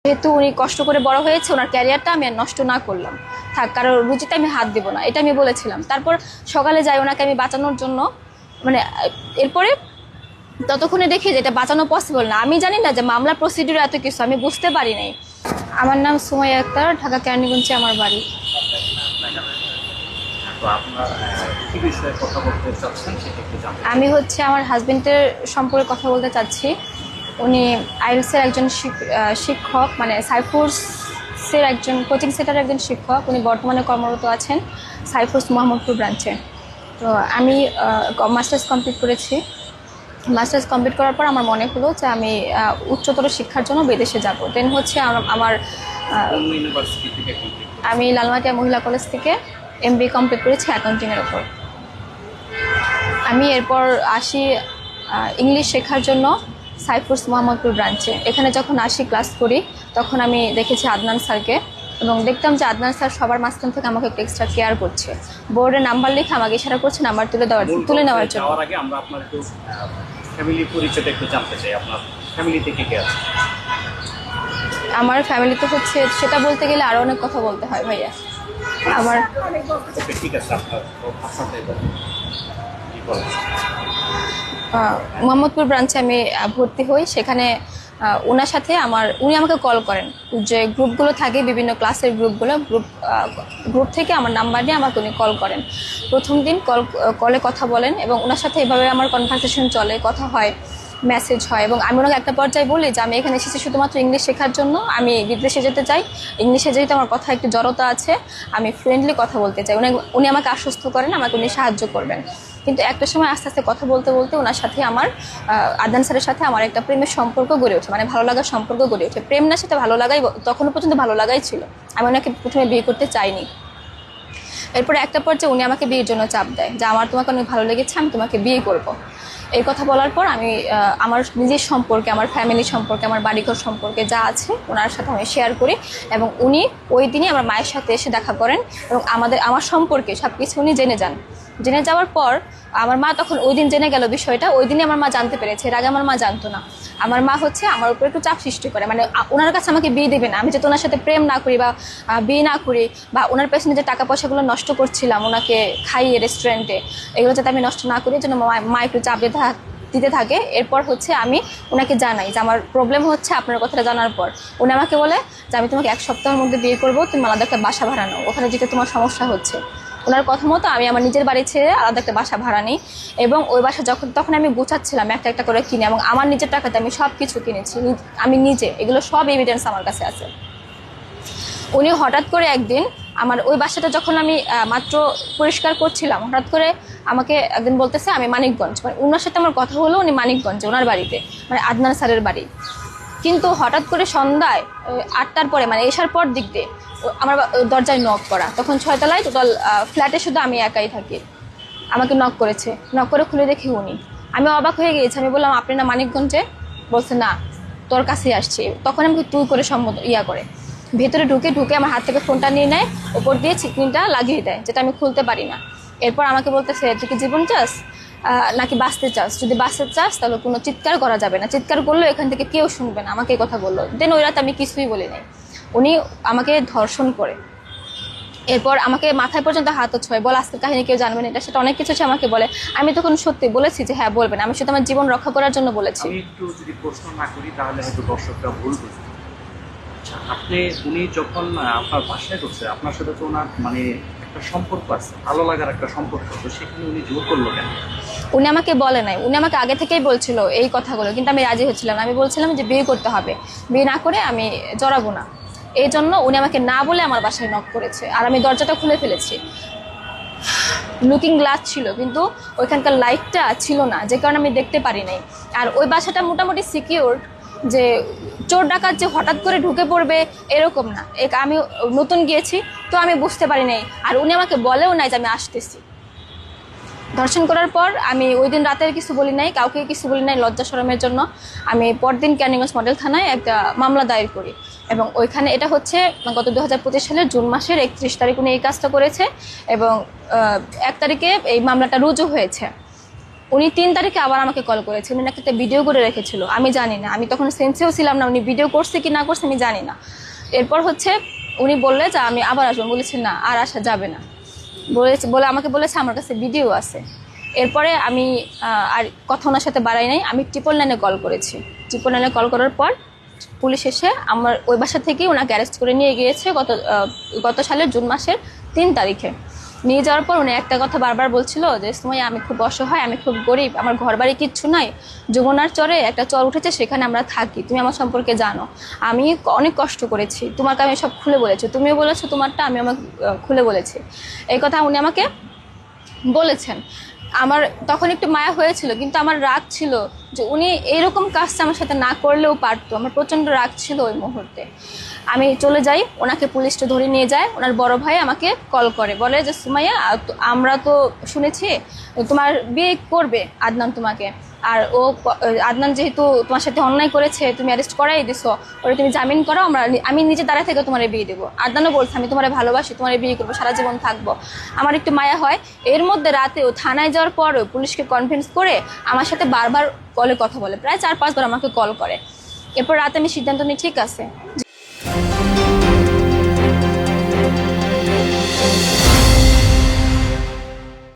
যেহেতু উনি কষ্ট করে বড় হয়েছে, ওনার ক্যারিয়ারটা আমি আর নষ্ট না করলাম, থাক, কারোর রুচিতে আমি হাত দিব না, এটা আমি বলেছিলাম। তারপর সকালে যাই ওনাকে আমি বাঁচানোর জন্য, মানে এরপরে ততক্ষণে দেখি যে এটা বাঁচানো পসিবল না। আমি জানি না যে মামলা প্রসিডিউর এত কিছু, আমি বুঝতে পারি নাই। আমার নাম সুমাইয়া আক্তার, ঢাকা কেরানীগঞ্জে আমার বাড়ি। আমি হচ্ছে আমার হাজবেন্ডের সম্পর্কে কথা বলতে চাচ্ছি। উনি আইএলসের একজন শিক্ষক, মানে সাইফোর্সের একজন কোচিং সেন্টারের একজন শিক্ষক। উনি বর্তমানে কর্মরত আছেন সাইফোর্স মোহাম্মদপুর ব্রাঞ্চে। তো আমি মাস্টার্স কমপ্লিট করেছি। মাস্টার্স কমপ্লিট করার পর আমার মনে হলো যে আমি উচ্চতর শিক্ষার জন্য বিদেশে যাব। দেন হচ্ছে আমার আমি লালমাটিয়া মহিলা কলেজ থেকে MBA কমপ্লিট করেছি অ্যাকাউন্টিংয়ের ওপর। আমি এরপর আসি ইংলিশ শেখার জন্য সাইফোর্স মোহাম্মদপুর ব্রাঞ্চে। এখানে যখন আসি ক্লাস করি তখন আমি দেখেছি আদনান স্যারকে, এবং দেখতাম যে আদনান স্যার সবার মাঝখান থেকে আমাকে একটু এক্সট্রা কেয়ার করছে। বোর্ডে নাম্বার লিখে আমাকে ইশারা করছে নাম্বার তুলে নেওয়ার জন্য। আগে আমরা আপনার একটু ফ্যামিলি পরিচয়টা একটু জানতে চাই। আপনার ফ্যামিলিতে কে কে আছে? আমার ফ্যামিলিতে হচ্ছে, সেটা বলতে গেলে আরও অনেক কথা বলতে হয় ভাইয়া। আমার ঠিক আছে, আপনার মোহাম্মদপুর ব্রাঞ্চে আমি ভর্তি হই। সেখানে ওনার সাথে উনি আমাকে কল করেন, যে গ্রুপগুলো থাকে বিভিন্ন ক্লাসের গ্রুপ থেকে আমার নাম্বার নিয়ে আমাকে উনি কল করেন। প্রথম দিন কলে কথা বলেন, এবং ওনার সাথে এভাবে আমার কনভারসেশন চলে, কথা হয়, মেসেজ হয়। এবং আমি ওনাকে একটা পর্যায়ে বলি যে আমি এখানে এসেছি শুধুমাত্র ইংলিশ শেখার জন্য, আমি বিদেশে যেতে চাই, ইংলিশে যেহেতু আমার কথা একটু জড়তা আছে, আমি ফ্রেন্ডলি কথা বলতে চাই। উনি আমাকে আশ্বস্ত করেন আমাকে উনি সাহায্য করবেন। কিন্তু একটা সময় আস্তে আস্তে কথা বলতে বলতে ওনার সাথে আদনান স্যারের সাথে আমার একটা প্রেমের সম্পর্ক গড়ে ওঠে, মানে ভালো লাগার সম্পর্ক গড়ে ওঠে। প্রেম না, সেটা ভালো লাগাই, তখনও পর্যন্ত ভালো লাগাই ছিল। আমি ওনাকে প্রথমে বিয়ে করতে চাইনি। এরপরে একটা পর্যায়ে উনি আমাকে বিয়ের জন্য চাপ দেয় যে তোমাকে অনেক ভালো লেগেছে, আমি তোমাকে বিয়ে করব। এই কথা বলার পর আমি আমার নিজের সম্পর্কে, আমার ফ্যামিলি সম্পর্কে, আমার বাড়িঘর সম্পর্কে যা আছে ওনার সাথে আমি শেয়ার করি। এবং উনি ওই দিনই আমার মায়ের সাথে এসে দেখা করেন, এবং আমার সম্পর্কে সব কিছু উনি জেনে যাওয়ার পর আমার মা তখন ওই দিন জেনে গেল বিষয়টা। ওই দিনই আমার মা জানতে পেরেছে, এর আগে আমার মা জানতো না। আমার মা হচ্ছে আমার উপর একটু চাপ সৃষ্টি করে, মানে ওনার কাছে আমাকে বিয়ে দেবে না, আমি যাতে ওনার সাথে প্রেম না করি বা বিয়ে না করি, বা ওনার পেছনে যে টাকা পয়সাগুলো নষ্ট করছিলাম ওনাকে খাইয়ে রেস্টুরেন্টে, এগুলো যাতে আমি নষ্ট না করি, জন্য মা একটু চাপ দিতে থাকে। এরপর হচ্ছে আমি ওনাকে জানাই যে আমার প্রবলেম হচ্ছে। আপনার কথাটা জানার পর উনি আমাকে বলে যে আমি তোমাকে 1 সপ্তাহের মধ্যে বিয়ে করবো, তুমি আলাদা একটা বাসা ভাড়া নাও, ওখানে যেতে তোমার সমস্যা হচ্ছে। ওনার কথা মতো আমি আমার নিজের বাড়ি ছেড়ে আলাদা একটা বাসা ভাড়া নিই, এবং ওই বাসা তখন আমি গুছাচ্ছিলাম একটা একটা করে কিনে, এবং আমার নিজের টাকাতে আমি সব কিছু কিনেছি আমি নিজে, এগুলো সব এভিডেন্স আমার কাছে আছে। উনি হঠাৎ করে একদিন আমার ওই বাসাটা যখন আমি মাত্র পরিষ্কার করছিলাম, হঠাৎ করে আমাকে একদিন বলতেছে আমি মানিকগঞ্জ, মানে ওনার সাথে আমার কথা হলো উনি মানিকগঞ্জে ওনার বাড়িতে, মানে আদনান স্যারের বাড়ি। কিন্তু হঠাৎ করে সন্ধ্যায় 8টার পরে, মানে এসার পর দিক দিয়ে আমার দরজায় নক করা। তখন 6 তলায় টোটাল ফ্ল্যাটে শুধু আমি একাই থাকি। আমাকে নক করে খুলে দেখি উনি। আমি অবাক হয়ে গিয়েছি। আমি বললাম আপনি না মানিকগঞ্জে? বলছে না, তোর কাছেই আসছি। তখন আমাকে তুই করে করে ভেতরে ঢুকে আমার হাত থেকে ফোনটা নিয়ে নেয়, ওপর দিয়ে চিকনিটা লাগিয়ে দেয়, যেটা আমি খুলতে পারি না। এরপর আমাকে বলতেছে তুই কি জীবন চাস নাকি বাঁচতে চাস? যদি বাঁচতে চাস তাহলে কোনো চিৎকার করা যাবে না, চিৎকার করলেও এখান থেকে কেউ শুনবে না। আমাকে এই কথা বললো। দেন ওই রাতে আমি কিছুই বলি নাই। উনি আমাকে ধর্ষণ করে, এরপর আমাকে মাথায় পর্যন্ত হাত ছোঁয়, বল আজকের কাহিনী কেউ জানবে না, এটা সেটা অনেক কিছু সে আমাকে বলে। আমি তখন সত্যি বলেছি যে হ্যাঁ বলবেন, আমি শুধু আমার জীবন রক্ষা করার জন্য বলেছি। আমি একটু যদি প্রশ্ন না করি তাহলে হয়তো দর্শকরা ভুল বুঝবে। উনি যখন আপনার বাসায় ঢুকছে, আপনার সাথে তো ওনার মানে একটা সম্পর্ক আছে, ভালো লাগার একটা সম্পর্ক, তো সেখানে উনি জোর করলো কেন? উনি আমাকে বলে নাই, উনি আমাকে আগে থেকেই বলছিল এই কথাগুলো, কিন্তু আমি রাজি হচ্ছিলাম না। আমি বলছিলাম যে বিয়ে করতে হবে, বিয়ে না করে আমি জড়াবো না। এই জন্য উনি আমাকে না বলে আমার বাসায় নক করেছে, আর আমি দরজাটা খুলে ফেলেছি। লুকিং গ্লাস ছিল, কিন্তু ওইখানকার লাইটটা ছিল না, যে কারণে আমি দেখতে পারি নাই। আর ওই বাসাটা মোটামুটি সিকিউর, যে চোর ডাকাত যে হঠাৎ করে ঢুকে পড়বে এরকম না। আমি নতুন গিয়েছি তো আমি বুঝতে পারি নাই, আর উনি আমাকে বলেও নাই যে আমি আসতেছি। ধর্ষণ করার পর আমি ওই দিন রাতের কিছু বলি নাই, কাউকে কিছু বলি নাই লজ্জা শরমের জন্য। আমি পরদিন কেরানীগঞ্জ মডেল থানায় একটা মামলা দায়ের করি, এবং ওইখানে এটা হচ্ছে গত 2025 সালের জুন মাসের 31 তারিখ উনি এই কাজটা করেছে, এবং 1 তারিখে এই মামলাটা রুজু হয়েছে। উনি 3 তারিখে আবার আমাকে কল করেছে, উনি নাকি একটা ভিডিও করে রেখেছিল, আমি জানি না, আমি তখন সেন্সেও ছিলাম না, উনি ভিডিও করছে কি না করছে আমি জানি না। এরপর হচ্ছে উনি বললে যে আমি আবার আসবো, বলেছি না আর আসা যাবে না, বলে আমাকে বলেছে আমার কাছে ভিডিও আছে। এরপরে আমি আর কথা ওনার সাথে বাড়াই নাই, আমি 999-এ কল করেছি। 999-এ কল করার পর পুলিশ এসে আমার ওই বাসা থেকেই ওনাকে অ্যারেস্ট করে নিয়ে গিয়েছে গত সালের জুন মাসের 3 তারিখে। নিয়ে যাওয়ার পর উনি একটা কথা বারবার বলছিল যে সুমাইয়া আমি খুব অসহায়, আমি খুব গরিব, আমার ঘর বাড়ি কিচ্ছু নাই, যমুনার চরে একটা চর উঠেছে সেখানে আমরা থাকি, তুমি আমার সম্পর্কে জানো, আমি অনেক কষ্ট করেছি, তোমাকে আমি সব খুলে বলেছি, তুমিও বলেছো তোমারটা, আমি আমাকে খুলে বলেছি। এই কথা উনি আমাকে বলেছেন। আমার তখন একটু মায়া হয়েছিল, কিন্তু আমার রাগ ছিল যে উনি এরকম কাজটা আমার সাথে না করলেও পারতো, আমার প্রচণ্ড রাগ ছিল ওই মুহূর্তে। আমি চলে যাই, ওনাকে পুলিশটা ধরে নিয়ে যায়, ওনার বড় ভাই আমাকে কল করে, বলে যে সুমাইয়া আমরা তো শুনেছি তোমার বিয়ে করবে আদনান তোমাকে, আর আদনান যেহেতু তোমার সাথে অন্যায় করেছে, তুমি অ্যারেস্ট করাই দিছো, ওরা তুমি জামিন করো, আমি নিজে দাঁড়া থেকে তোমার বিয়ে দেবো। আদনানও বলছে আমি তোমার ভালোবাসি, তোমার বিয়ে করবো, সারা জীবন থাকবো। আমার একটু মায়া হয়। এর মধ্যে রাতেও থানায় যাওয়ার পরেও পুলিশকে কনভিন্স করে আমার সাথে বারবার কলে কথা বলে, প্রায় 4-5 বার আমাকে কল করে। এরপর রাতে আমি সিদ্ধান্ত নিই ঠিক আছে